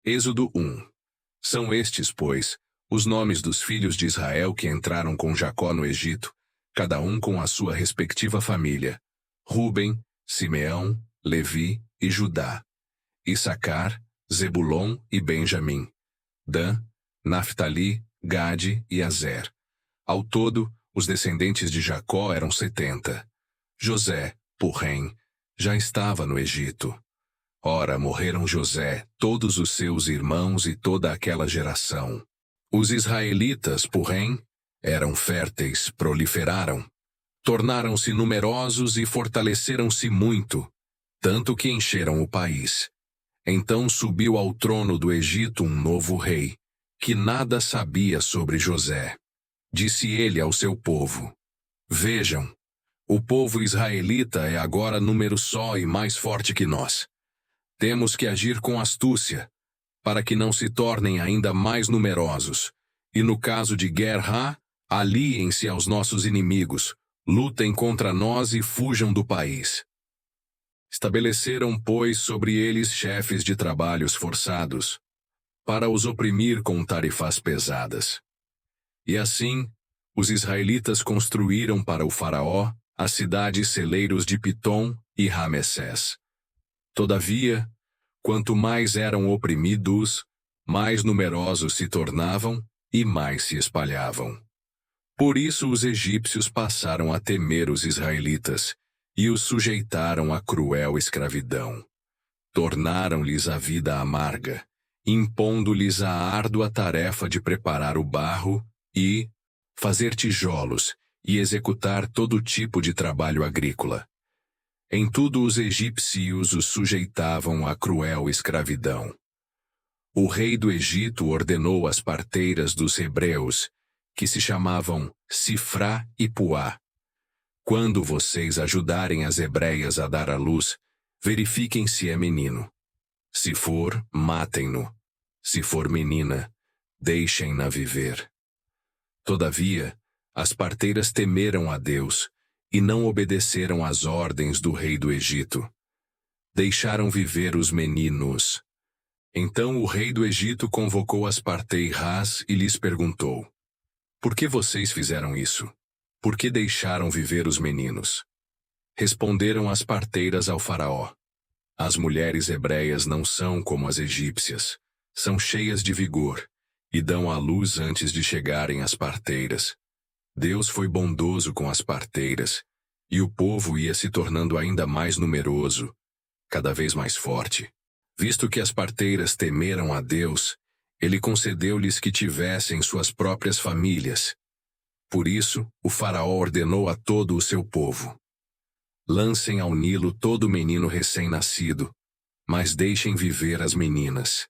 Êxodo 1. São estes, pois, os nomes dos filhos de Israel que entraram com Jacó no Egito, cada um com a sua respectiva família: Ruben, Simeão, Levi e Judá; Issacar, Zebulon e Benjamim; Dan, Naftali, Gade e Azer. Ao todo, os descendentes de Jacó eram 70. José, porém, já estava no Egito. Ora, morreram José, todos os seus irmãos e toda aquela geração. Os israelitas, porém, eram férteis, proliferaram. Tornaram-se numerosos e fortaleceram-se muito, tanto que encheram o país. Então subiu ao trono do Egito um novo rei, que nada sabia sobre José. Disse ele ao seu povo: Vejam, o povo israelita é agora número só e mais forte que nós. Temos que agir com astúcia, para que não se tornem ainda mais numerosos, e no caso de guerra, aliem-se aos nossos inimigos, lutem contra nós e fujam do país. Estabeleceram, pois, sobre eles chefes de trabalhos forçados, para os oprimir com tarifas pesadas. E assim, os israelitas construíram para o faraó as cidades celeiros de Pitom e Ramessés. Todavia, quanto mais eram oprimidos, mais numerosos se tornavam e mais se espalhavam. Por isso os egípcios passaram a temer os israelitas e os sujeitaram à cruel escravidão. Tornaram-lhes a vida amarga, impondo-lhes a árdua tarefa de preparar o barro e fazer tijolos e executar todo tipo de trabalho agrícola. Em tudo os egípcios os sujeitavam à cruel escravidão. O rei do Egito ordenou às parteiras dos hebreus, que se chamavam Sifrá e Puá: quando vocês ajudarem as hebreias a dar à luz, verifiquem se é menino. Se for, matem-no. Se for menina, deixem-na viver. Todavia, as parteiras temeram a Deus e não obedeceram às ordens do rei do Egito. Deixaram viver os meninos. Então o rei do Egito convocou as parteiras e lhes perguntou: Por que vocês fizeram isso? Por que deixaram viver os meninos? Responderam as parteiras ao faraó: As mulheres hebreias não são como as egípcias, são cheias de vigor, e dão à luz antes de chegarem às parteiras. Deus foi bondoso com as parteiras, e o povo ia se tornando ainda mais numeroso, cada vez mais forte. Visto que as parteiras temeram a Deus, ele concedeu-lhes que tivessem suas próprias famílias. Por isso, o faraó ordenou a todo o seu povo: Lancem ao Nilo todo menino recém-nascido, mas deixem viver as meninas.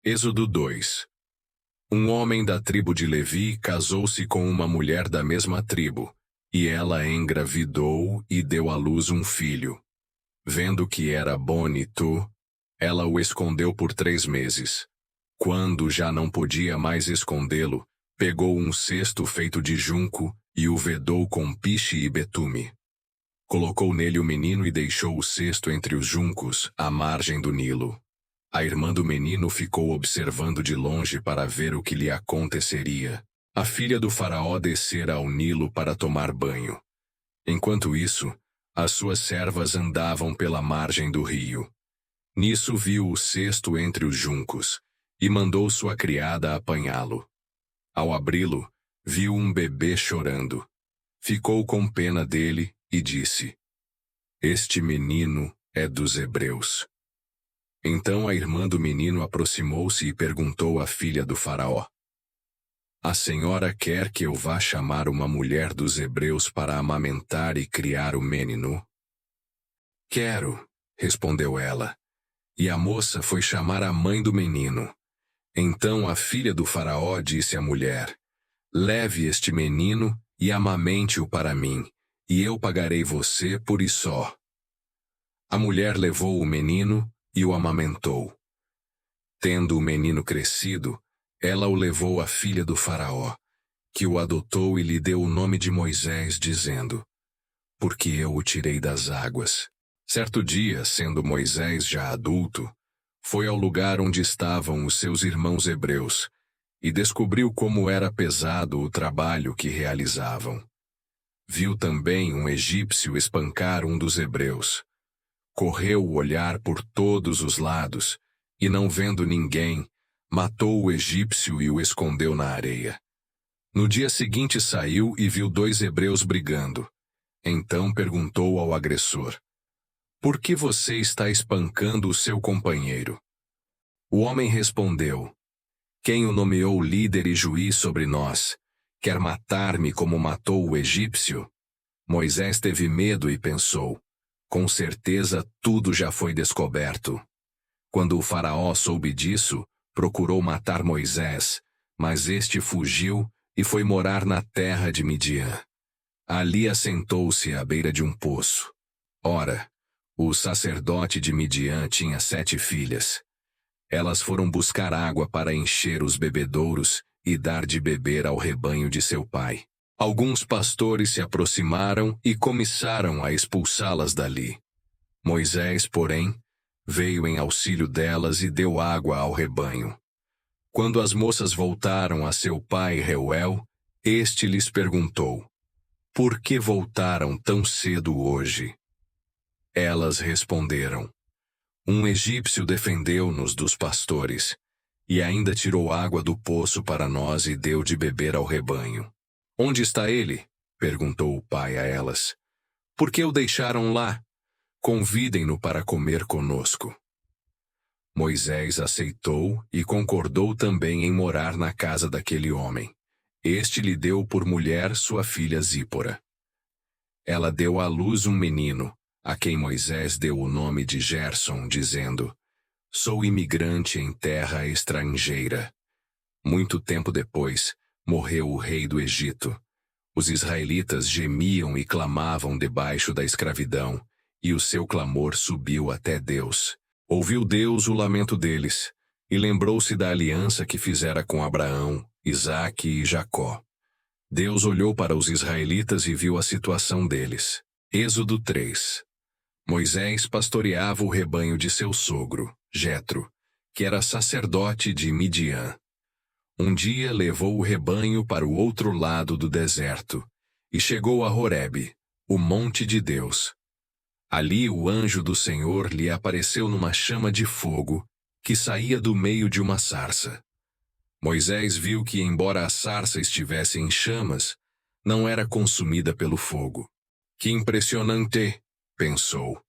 Êxodo 2. Um homem da tribo de Levi casou-se com uma mulher da mesma tribo, e ela engravidou e deu à luz um filho. Vendo que era bonito, ela o escondeu por 3 meses. Quando já não podia mais escondê-lo, pegou um cesto feito de junco e o vedou com piche e betume. Colocou nele o menino e deixou o cesto entre os juncos, à margem do Nilo. A irmã do menino ficou observando de longe para ver o que lhe aconteceria. A filha do faraó descera ao Nilo para tomar banho. Enquanto isso, as suas servas andavam pela margem do rio. Nisso viu o cesto entre os juncos, e mandou sua criada apanhá-lo. Ao abri-lo, viu um bebê chorando. Ficou com pena dele e disse: Este menino é dos hebreus. Então a irmã do menino aproximou-se e perguntou à filha do faraó: A senhora quer que eu vá chamar uma mulher dos hebreus para amamentar e criar o menino? Quero, respondeu ela. E a moça foi chamar a mãe do menino. Então a filha do faraó disse à mulher: Leve este menino e amamente-o para mim, e eu pagarei você por isso só. A mulher levou o menino e o amamentou. Tendo o menino crescido, ela o levou à filha do faraó, que o adotou e lhe deu o nome de Moisés, dizendo: Porque eu o tirei das águas. Certo dia, sendo Moisés já adulto, Foi ao lugar onde estavam os seus irmãos hebreus e descobriu como era pesado o trabalho que realizavam. Viu também um egípcio espancar um dos hebreus. Correu o olhar por todos os lados e, não vendo ninguém, matou o egípcio e o escondeu na areia. No dia seguinte saiu e viu 2 hebreus brigando. Então perguntou ao agressor: "Por que você está espancando o seu companheiro?" O homem respondeu: "Quem o nomeou líder e juiz sobre nós, quer matar-me como matou o egípcio?" Moisés teve medo e pensou: com certeza tudo já foi descoberto. Quando o faraó soube disso, procurou matar Moisés, mas este fugiu e foi morar na terra de Midian. Ali assentou-se à beira de um poço. Ora, o sacerdote de Midian tinha 7 filhas. Elas foram buscar água para encher os bebedouros e dar de beber ao rebanho de seu pai. Alguns pastores se aproximaram e começaram a expulsá-las dali. Moisés, porém, veio em auxílio delas e deu água ao rebanho. Quando as moças voltaram a seu pai Reuel, este lhes perguntou: "Por que voltaram tão cedo hoje?" Elas responderam: "Um egípcio defendeu-nos dos pastores, e ainda tirou água do poço para nós e deu de beber ao rebanho." "Onde está ele?" perguntou o pai a elas. "Por que o deixaram lá? Convidem-no para comer conosco." Moisés aceitou e concordou também em morar na casa daquele homem. Este lhe deu por mulher sua filha Zípora. Ela deu à luz um menino, a quem Moisés deu o nome de Gerson, dizendo: "Sou imigrante em terra estrangeira." Muito tempo depois, morreu o rei do Egito. Os israelitas gemiam e clamavam debaixo da escravidão, e o seu clamor subiu até Deus. Ouviu Deus o lamento deles, e lembrou-se da aliança que fizera com Abraão, Isaque e Jacó. Deus olhou para os israelitas e viu a situação deles. Êxodo 3. Moisés pastoreava o rebanho de seu sogro, Jetro, que era sacerdote de Midian. Um dia levou o rebanho para o outro lado do deserto, e chegou a Horebe, o monte de Deus. Ali o anjo do Senhor lhe apareceu numa chama de fogo, que saía do meio de uma sarça. Moisés viu que, embora a sarça estivesse em chamas, não era consumida pelo fogo. "Que impressionante!" pensou.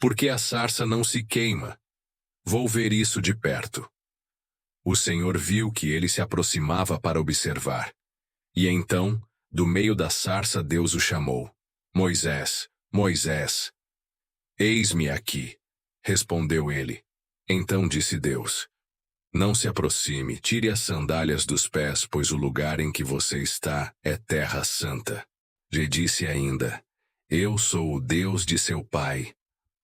"Por que a sarça não se queima? Vou ver isso de perto." O Senhor viu que ele se aproximava para observar. E então, do meio da sarça, Deus o chamou: "Moisés, Moisés." "Eis-me aqui", respondeu ele. Então disse Deus: "Não se aproxime, tire as sandálias dos pés, pois o lugar em que você está é terra santa." Lhe disse ainda: "Eu sou o Deus de seu pai,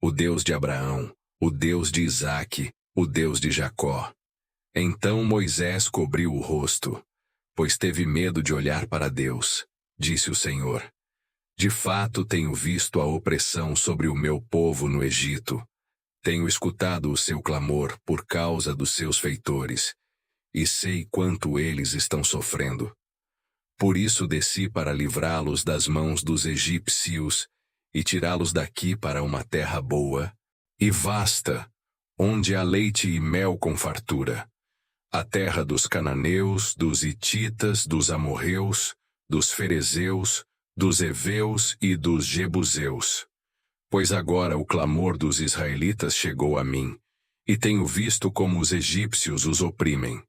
o Deus de Abraão, o Deus de Isaque, o Deus de Jacó." Então Moisés cobriu o rosto, pois teve medo de olhar para Deus. Disse o Senhor: "De fato tenho visto a opressão sobre o meu povo no Egito. Tenho escutado o seu clamor por causa dos seus feitores, e sei quanto eles estão sofrendo. Por isso desci para livrá-los das mãos dos egípcios e tirá-los daqui para uma terra boa e vasta, onde há leite e mel com fartura, a terra dos cananeus, dos hititas, dos amorreus, dos ferezeus, dos heveus e dos jebuseus. Pois agora o clamor dos israelitas chegou a mim, e tenho visto como os egípcios os oprimem.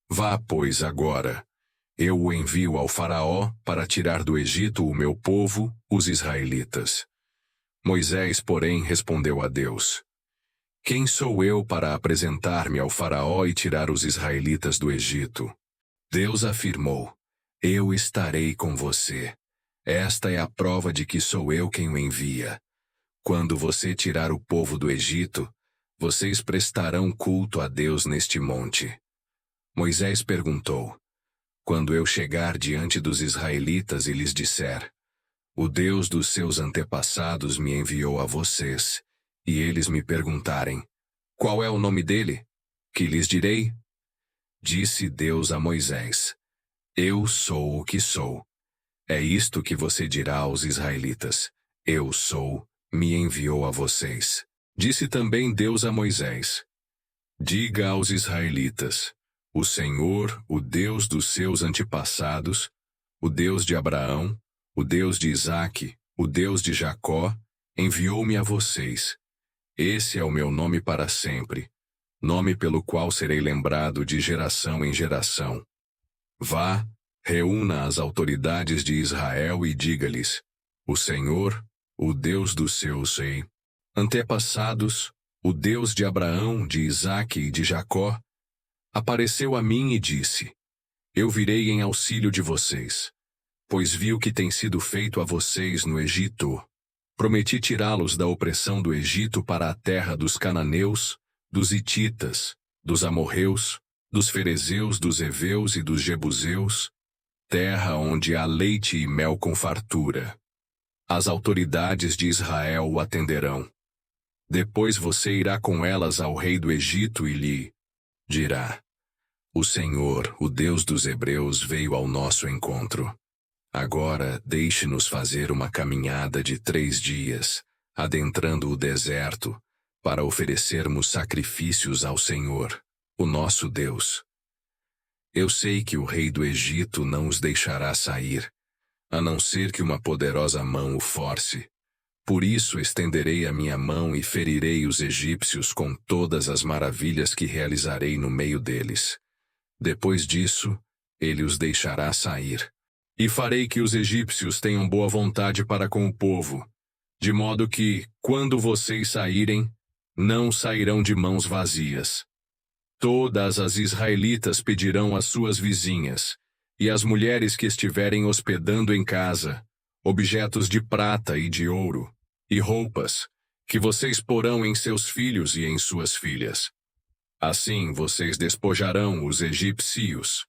Vá, pois, agora. Eu o envio ao faraó para tirar do Egito o meu povo, os israelitas." Moisés, porém, respondeu a Deus: "Quem sou eu para apresentar-me ao faraó e tirar os israelitas do Egito?" Deus afirmou: "Eu estarei com você. Esta é a prova de que sou eu quem o envia. Quando você tirar o povo do Egito, vocês prestarão culto a Deus neste monte." Moisés perguntou: "Quando eu chegar diante dos israelitas e lhes disser: o Deus dos seus antepassados me enviou a vocês, e eles me perguntarem: Qual é o nome dele? Que lhes direi? Disse Deus a Moisés: Eu sou o que sou. É isto que você dirá aos israelitas: Eu sou, me enviou a vocês. Disse também Deus a Moisés: Diga aos israelitas: O Senhor, o Deus dos seus antepassados, o Deus de Abraão, o Deus de Isaque, o Deus de Jacó, enviou-me a vocês. Esse é o meu nome para sempre, nome pelo qual serei lembrado de geração em geração. Vá, reúna as autoridades de Israel e diga-lhes: O Senhor, o Deus dos seus antepassados, o Deus de Abraão, de Isaque e de Jacó, apareceu a mim e disse: Eu virei em auxílio de vocês, pois vi o que tem sido feito a vocês no Egito. Prometi tirá-los da opressão do Egito para a terra dos cananeus, dos hititas, dos amorreus, dos ferezeus, dos heveus e dos jebuseus, terra onde há leite e mel com fartura. As autoridades de Israel o atenderão. Depois você irá com elas ao rei do Egito e lhe dirá: O Senhor, o Deus dos hebreus, veio ao nosso encontro. Agora deixe-nos fazer uma caminhada de 3 dias, adentrando o deserto, para oferecermos sacrifícios ao Senhor, o nosso Deus. Eu sei que o rei do Egito não os deixará sair, a não ser que uma poderosa mão o force. Por isso estenderei a minha mão e ferirei os egípcios com todas as maravilhas que realizarei no meio deles. Depois disso, ele os deixará sair. E farei que os egípcios tenham boa vontade para com o povo, de modo que, quando vocês saírem, não sairão de mãos vazias. Todas as israelitas pedirão às suas vizinhas, e às mulheres que estiverem hospedando em casa, objetos de prata e de ouro, e roupas, que vocês porão em seus filhos e em suas filhas. Assim vocês despojarão os egípcios,